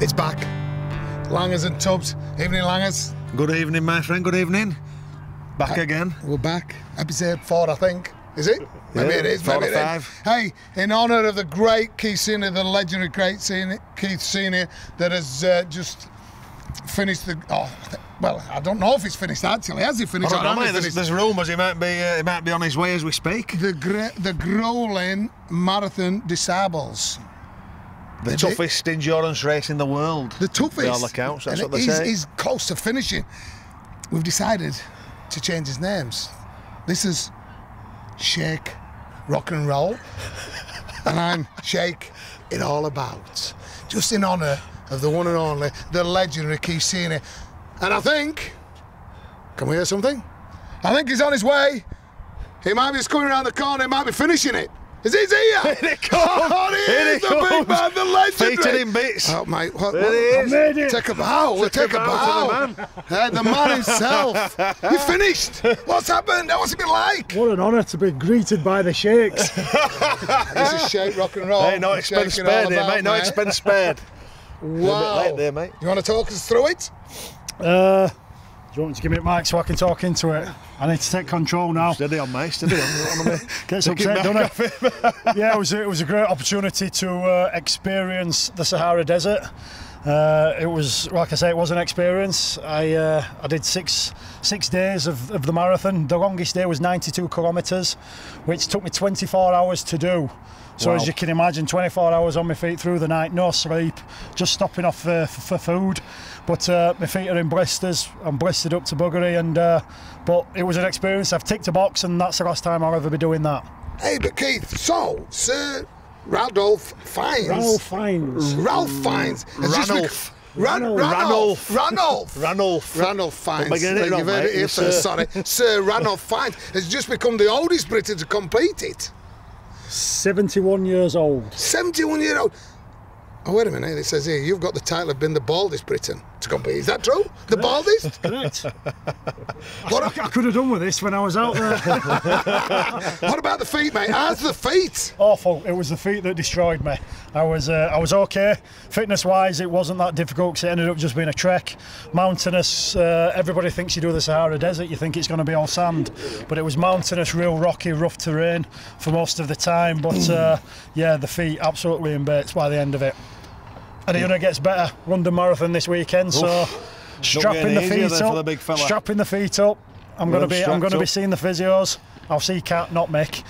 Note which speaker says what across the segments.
Speaker 1: It's back. Langers and Tubbs. Evening, Langers.
Speaker 2: Good evening, my friend. Good evening. Back again.
Speaker 1: We're back. Episode 4, I think. Is it? Maybe it is.
Speaker 2: 4
Speaker 1: Maybe
Speaker 2: or
Speaker 1: it
Speaker 2: 5.
Speaker 1: is. Hey, in honour of the great Keith Senior, the legendary great Keith Senior, that has just finished the. Well, I don't know if he's finished actually. Has he finished?
Speaker 2: I don't know, mate. There's rumours he might be on his way as we speak.
Speaker 1: The grueling Marathon des Sables.
Speaker 2: The toughest endurance race in the world.
Speaker 1: The toughest.
Speaker 2: By all accounts, that's what they say.
Speaker 1: He's close to finishing. We've decided to change his names. This is Shake Rock and Roll, and I'm Shake It All About. Just in honour of the one and only, the legendary Keith Senior. And I think, can we hear something? I think he's on his way. He might be just coming around the corner, he might be finishing it. Is he here?
Speaker 2: Here it comes!
Speaker 1: Oh, he is, the big man, the legendary.
Speaker 2: Featured in bits.
Speaker 1: Oh, mate, what?
Speaker 2: There he is.
Speaker 1: I made it. Take a bow, we'll take a bow. The man himself. You finished. What's happened? What's it been like?
Speaker 3: What an honour to be greeted by the Shakes.
Speaker 1: This is Shake Rock and Roll.
Speaker 2: Hey, no expense spared here, mate. No expense spared.
Speaker 1: Wow.
Speaker 2: A bit late there, mate.
Speaker 1: You want to talk us through it?
Speaker 3: Do you want me to give me a mic so I can talk into it? I need to take control now.
Speaker 2: Steady on, mate. Steady on.
Speaker 3: Gets upset, doesn't it? Yeah, it was a great opportunity to experience the Sahara Desert. It was, like I say, it was an experience. I did six days of the marathon. The longest day was 92 kilometres, which took me 24 hours to do. So as you can imagine, 24 hours on my feet through the night, no sleep, just stopping off for food. But my feet are in blisters. I'm blistered up to buggery, and but it was an experience. I've ticked a box, and that's the last time I'll ever be doing that.
Speaker 1: Hey, but Keith, so Sir Randolph Fiennes.
Speaker 3: Ralph Fiennes.
Speaker 1: Ralph Fiennes. Ranulph Fiennes. You've heard it here first, sorry. Sir Ranulph Fiennes has just become the oldest Briton to complete it.
Speaker 3: 71 years old.
Speaker 1: 71 years old. Oh, wait a minute, it says here, you've got the title of being the baldest Briton to compete. Is that true? The baldest?
Speaker 3: Correct. I could have done with this when I was out there.
Speaker 1: What about the feet, mate? How's the feet?
Speaker 3: Awful. It was the feet that destroyed me. I was okay. Fitness-wise, it wasn't that difficult because it ended up just being a trek. Mountainous, everybody thinks you do the Sahara Desert, you think it's going to be all sand. But it was mountainous, real rocky, rough terrain for most of the time. But yeah, the feet absolutely in bits by the end of it. And it only gets better. London Marathon this weekend, so strapping the feet up. I'm going to be seeing the physios. I'll see Kat, not Mick.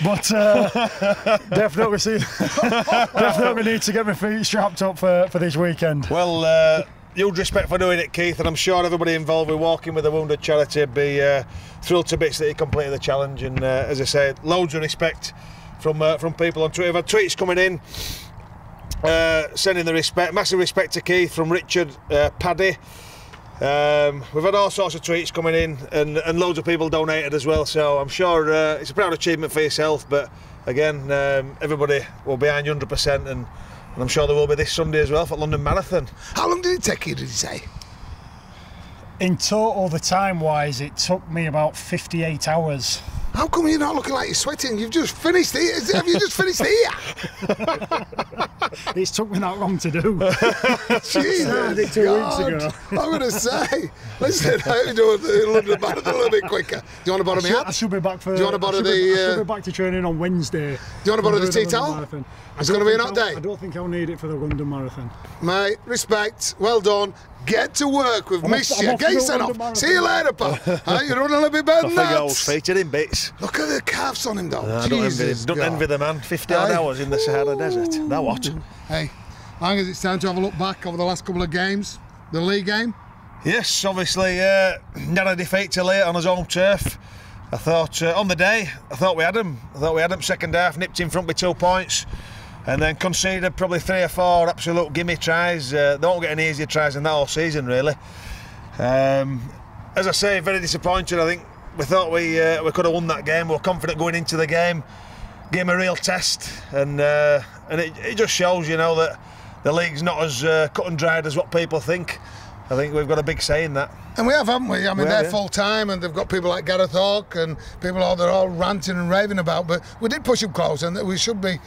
Speaker 3: But definitely need to get my feet strapped up for this weekend.
Speaker 2: Well, huge respect for doing it, Keith, and I'm sure everybody involved with Walking with the Wounded charity would be thrilled to bits that you completed the challenge. And as I say, loads of respect from people on Twitter. I've had tweets coming in sending the respect, massive respect to Keith from Richard, Paddy. We've had all sorts of tweets coming in, and loads of people donated as well, so I'm sure it's a proud achievement for yourself, but again, everybody will be behind you 100%, and I'm sure there will be this Sunday as well for London Marathon.
Speaker 1: How long did it take you, did you say?
Speaker 3: In total, the time-wise, it took me about 58 hours.
Speaker 1: How come you're not looking like you're sweating? You've just finished here. Have you just finished here?
Speaker 3: It's took me that long to do.
Speaker 1: Jesus,
Speaker 3: I did 2 weeks ago.
Speaker 1: I'm going to say, listen, I hope you do the London Marathon a little bit quicker. Do you want to borrow me hat?
Speaker 3: I should be back for.
Speaker 1: Do you want to borrow
Speaker 3: I should be back to training on Wednesday.
Speaker 1: Do you want to borrow the tea towel? It's going to be an hot day.
Speaker 3: I don't think I'll need it for the London Marathon.
Speaker 1: Mate, respect. Well done. Get to work. We've missed you. Get your son off. See you later, pal. You're running a little bit better than that.
Speaker 2: I was featured in bits.
Speaker 1: Look at the calves on him, though.
Speaker 2: Don't envy the man. 50 odd hours in the Sahara Desert. Now what?
Speaker 1: Hey, long as it's time to have a look back over the last couple of games, the league game.
Speaker 2: Yes, obviously, had a defeat to late on his home turf. I thought on the day, I thought we had him. Second half, nipped in front with 2 points. And then conceded probably 3 or 4 absolute gimme tries. Don't get any easier tries than that all season, really. As I say, very disappointed. I think we thought we could have won that game. We were confident going into the game. Gave him a real test, and it just shows, you know, that the league's not as cut and dried as what people think. I think we've got a big say in that.
Speaker 1: And we have, haven't we? I mean, they're full time, and they've got people like Gareth Hawke and people they're all ranting and raving about. But we did push them close, and we should be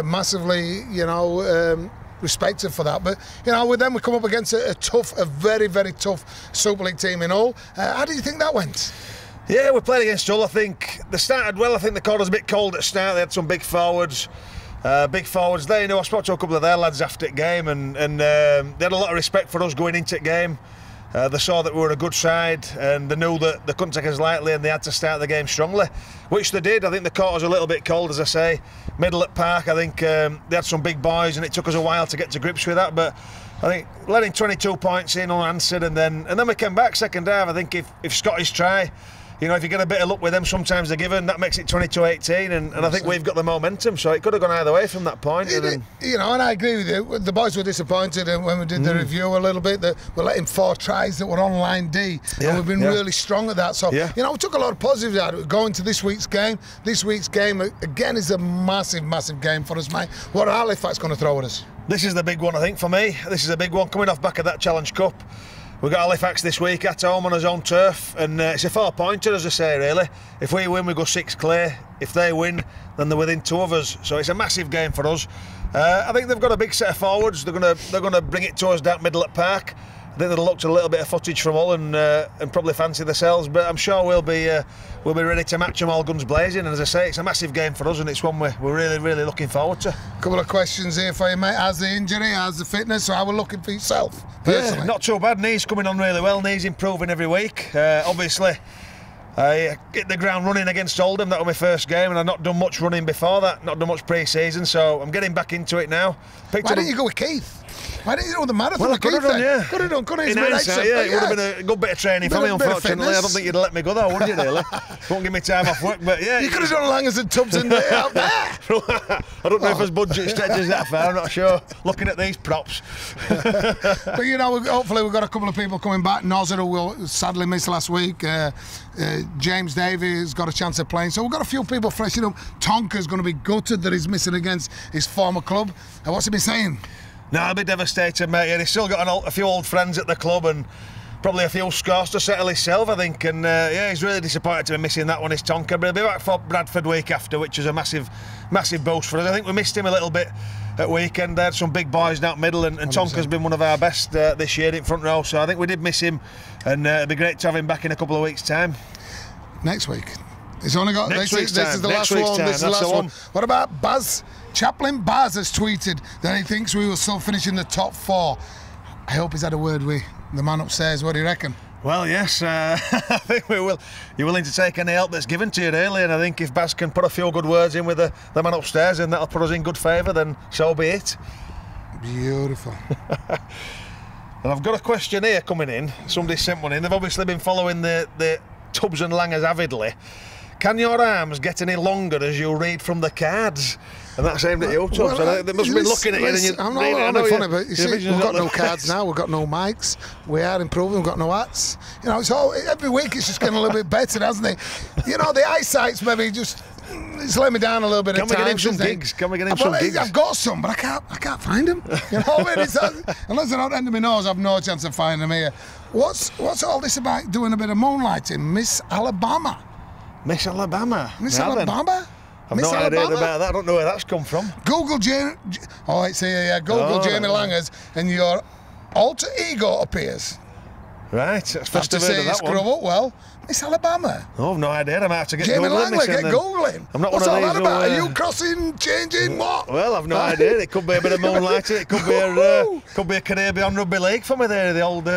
Speaker 1: massively, you know, respected for that. But you know, with them we come up against a very, very tough Super League team in Hull. How do you think that went?
Speaker 2: Yeah, we played against Hull. I think they started well. I think the corner's a bit cold at the start. They had some big forwards. There, you know, I spoke to a couple of their lads after the game, and they had a lot of respect for us going into the game. They saw that we were a good side, and they knew that they couldn't take us lightly, and they had to start the game strongly, which they did. I think the court was a little bit cold, as I say. Middle at Park, I think they had some big boys, and it took us a while to get to grips with that. But I think letting 22 points in unanswered, and then we came back second half. I think if Scottish try, you know, if you get a bit of luck with them, sometimes they're given. That makes it 22-18, and I think we've got the momentum, so it could have gone either way from that point.
Speaker 1: You know, and I agree with you. The boys were disappointed when we did the review a little bit, that we're letting 4 tries that were on line D, and we've been really strong at that. So, you know, we took a lot of positives out of it. Going to this week's game, again, is a massive, massive game for us, mate. What are Halifax going to throw at us?
Speaker 2: This is the big one, I think, for me. This is a big one, coming off back of that Challenge Cup. We've got Halifax this week at home on his own turf, and it's a 4-pointer, as I say, really. If we win, we go 6 clear. If they win, then they're within 2 of us. So it's a massive game for us. I think they've got a big set of forwards. They're gonna bring it to us down middle at Park. I think they'll look to a little bit of footage from Hull and probably fancy themselves, but I'm sure we'll be ready to match them all guns blazing. And as I say, it's a massive game for us, and it's one we're really, really looking forward to.
Speaker 1: A couple of questions here for you, mate. How's the injury? How's the fitness? How we're looking for yourself personally?
Speaker 2: Yeah, not too bad. Knee's coming on really well. Knee's improving every week. Obviously, I hit the ground running against Oldham. That was my first game, and I've not done much running before that. Not done much pre-season, so I'm getting back into it now.
Speaker 1: Why didn't you go with Keith? Why didn't you do the marathon?
Speaker 2: Well, I could have done, yeah.
Speaker 1: Could have done.
Speaker 2: In hindsight, yeah, it would have been a good bit of training for me, unfortunately. I don't think you'd let me go though, would you, really? Won't give me time off work, but yeah.
Speaker 1: You could have done Langers and Tubbs in there, out there.
Speaker 2: I don't know if his budget stretches that far, I'm not sure. Looking at these props.
Speaker 1: But, you know, hopefully we've got a couple of people coming back. Nozzer, who will sadly miss last week. James Davies got a chance of playing. So we've got a few people freshening up. Tonka's going to be gutted that he's missing against his former club. What's he been saying?
Speaker 2: No, I'll be devastated, mate. Yeah, he's still got a few old friends at the club and probably a few scores to settle himself, I think. And yeah, he's really disappointed to be missing that one, is Tonka. But he'll be back for Bradford week after, which is a massive, massive boost for us. I think we missed him a little bit at weekend. They had some big boys down middle, and Tonka's been one of our best this year in front row. So I think we did miss him, and it'd be great to have him back in a couple of weeks' time.
Speaker 1: Next week. It's only got
Speaker 2: this
Speaker 1: is the last one. This is the last one. What about Baz? Chaplain Baz has tweeted that he thinks we will still finish in the top 4. I hope he's had a word with the man upstairs. What do you reckon?
Speaker 2: Well, yes, I think we will. You're willing to take any help that's given to you, really, and I think if Baz can put a few good words in with the man upstairs, and that'll put us in good favour, then so be it.
Speaker 1: Beautiful.
Speaker 2: And I've got a question here coming in. Somebody sent one in. They've obviously been following the Tubbs and Langers avidly. Can your arms get any longer as you read from the cards? And that's aimed at you, Tubbs. Well, they must have been looking at you. And
Speaker 1: I'm not funny, but you see, we've got no cards now, we've got no mics, we are improving, we've got no hats. You know, it's all, every week it's just getting a little bit better, hasn't it? You know, the eyesight's maybe just, it's let me down a little bit at times.
Speaker 2: Can we get him some gigs? Can we get him some gigs?
Speaker 1: I've got some, but I can't find them. You know what I mean? Unless they're not under my nose, I've no chance of finding them here. What's all this about doing a bit of moonlighting? Miss Alabama.
Speaker 2: Miss Alabama?
Speaker 1: Miss Alabama?
Speaker 2: I've no idea about that. I don't know where that's come from.
Speaker 1: Google Jamie. Oh, it's here. Yeah, Google Jamie Langers, and your alter ego appears.
Speaker 2: Right. That's first I've heard of that
Speaker 1: scrub one. Up well. Miss Alabama.
Speaker 2: Oh, I've no idea. I might have to get
Speaker 1: Jamie
Speaker 2: Googling.
Speaker 1: Langler, get Googling.
Speaker 2: I'm not
Speaker 1: What's
Speaker 2: one of
Speaker 1: all
Speaker 2: these
Speaker 1: that about? Are you crossing, changing, what?
Speaker 2: Well, I've no idea. It could be a bit of moonlighting. It could be a Caribbean Rugby League for me there. The old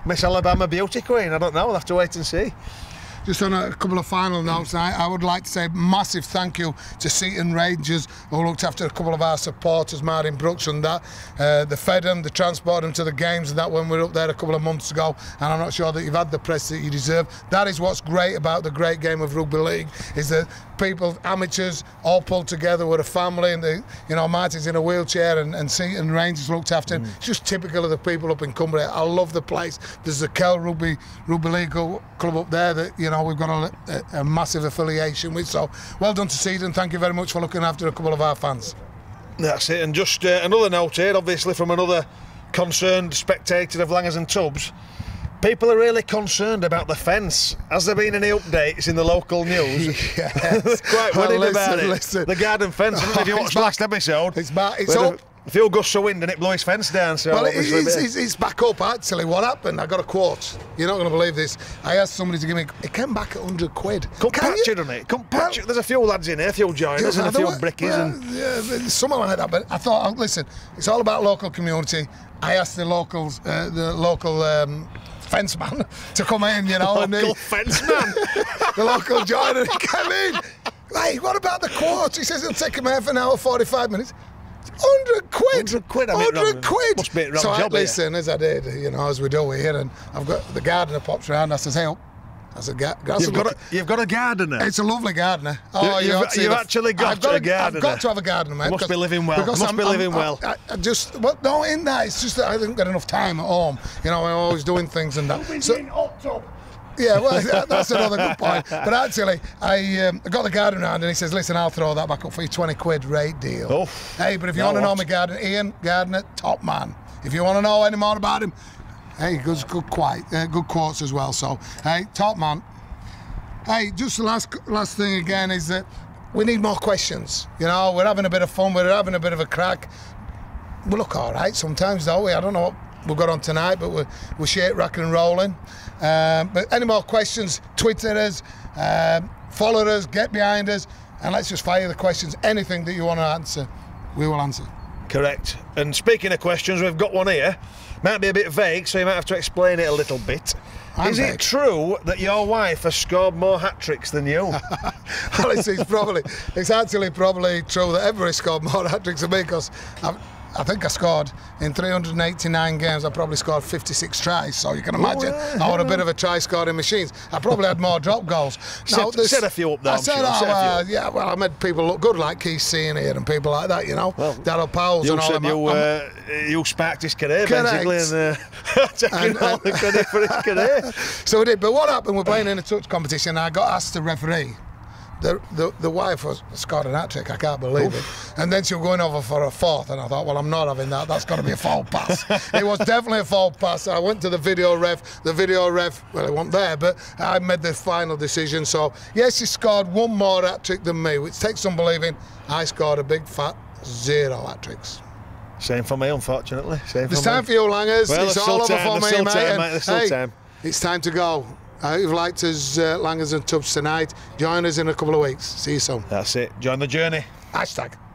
Speaker 2: Miss Alabama beauty queen. I don't know. We'll have to wait and see. Just on a couple of final notes, I would like to say massive thank you to Seaton Rangers, who looked after a couple of our supporters, Martin Brooks and that. They fed them, they transported them to the games and that when we were up there a couple of months ago, and I'm not sure that you've had the press that you deserve. That is what's great about the great game of rugby league, is that people, amateurs, all pulled together with a family, and you know, Martin's in a wheelchair and Seaton Rangers looked after him. It's just typical of the people up in Cumbria. I love the place. There's the Kell Rugby League club up there that, you know, we've got a massive affiliation with. So well done to Seaton. Thank you very much for looking after a couple of our fans. That's it. And just another note here, obviously from another concerned spectator of Langers and Tubbs. People are really concerned about the fence. Has there been any updates in the local news? Yes. Quite worried about it. Listen. The garden fence. I don't know if you watched last episode. It's back. It's up. A few gusts of wind and it blew his fence down. So
Speaker 1: well, it's back up actually. What happened? I got a quote. You're not going to believe this. I asked somebody to give me. It came back at 100 quid.
Speaker 2: Come patch it on it. Come patch it. There's a few lads in here, a few joiners and a few brickies.
Speaker 1: Yeah, something like that. But I thought, oh, listen, it's all about local community. I asked the local fence man to come in, you know.
Speaker 2: Local fence man.
Speaker 1: The local joiner came in. Hey, what about the quote? He says it'll take him half an hour, 45 minutes. 100 quid.
Speaker 2: 100 quid.
Speaker 1: 100 quid.
Speaker 2: Must be a wrong
Speaker 1: so
Speaker 2: job.
Speaker 1: I listen, as I did, you know, as we do here, and I've got the gardener pops round. I says, hey, up. I said,
Speaker 2: you've got a gardener.
Speaker 1: It's a lovely gardener. Oh,
Speaker 2: you've actually got a gardener.
Speaker 1: I've got to have a gardener, mate.
Speaker 2: Must be living well. Must be living well.
Speaker 1: I just, well, no, in that, it's just that I didn't get enough time at home. You know, I'm always doing things and that. So, yeah, well, that's another good point. But actually, I got the gardener round and he says, listen, I'll throw that back up for you, 20 quid rate deal.
Speaker 2: Oh,
Speaker 1: hey, but if you want to know my gardener, Ian Gardner, top man. If you want to know any more about him, hey, good quotes as well. So, hey, top man. Hey, just the last thing again is that we need more questions. You know, we're having a bit of fun, we're having a bit of a crack. We look all right sometimes, don't we? I don't know what we've got on tonight, but we're shake, rocking and rolling. But any more questions, Twitter us, follow us, get behind us, and let's just fire the questions. Anything that you want to answer, we will answer.
Speaker 2: Correct. And speaking of questions, we've got one here. Might be a bit vague, so you might have to explain it a little bit. Is it true that your wife has scored more hat-tricks than you?
Speaker 1: Well, it's actually probably true that everybody scored more hat-tricks than me, because I think I scored in 389 games. I probably scored 56 tries, so you can imagine I was a bit of a try-scoring machine. I probably had more drop goals.
Speaker 2: Set a few up there.
Speaker 1: Yeah, well, I made people look good, like Keith Sean here and people like that, you know. Well, Darryl Powell's and all
Speaker 2: that. You sparked his career, basically, and taking all the credit for his career.
Speaker 1: So we did, but what happened, we're playing in a touch competition, and I got asked to referee. The wife scored an hat-trick, I can't believe it. And then she was going over for a fourth, and I thought, well, I'm not having that. That's got to be a foul pass. It was definitely a foul pass. I went to the video ref. The video ref, well, it wasn't there, but I made the final decision. So, yes, she scored one more hat-trick than me, which takes some believing. I scored a big, fat 0 hat-tricks.
Speaker 2: Same for me, unfortunately.
Speaker 1: It's time for you, Langers.
Speaker 2: Well,
Speaker 1: it's all over for me, mate.
Speaker 2: There's still time.
Speaker 1: It's time to go. You've liked us, Langers and Tubbs, tonight. Join us in a couple of weeks. See you soon.
Speaker 2: That's it. Join the journey.
Speaker 1: #.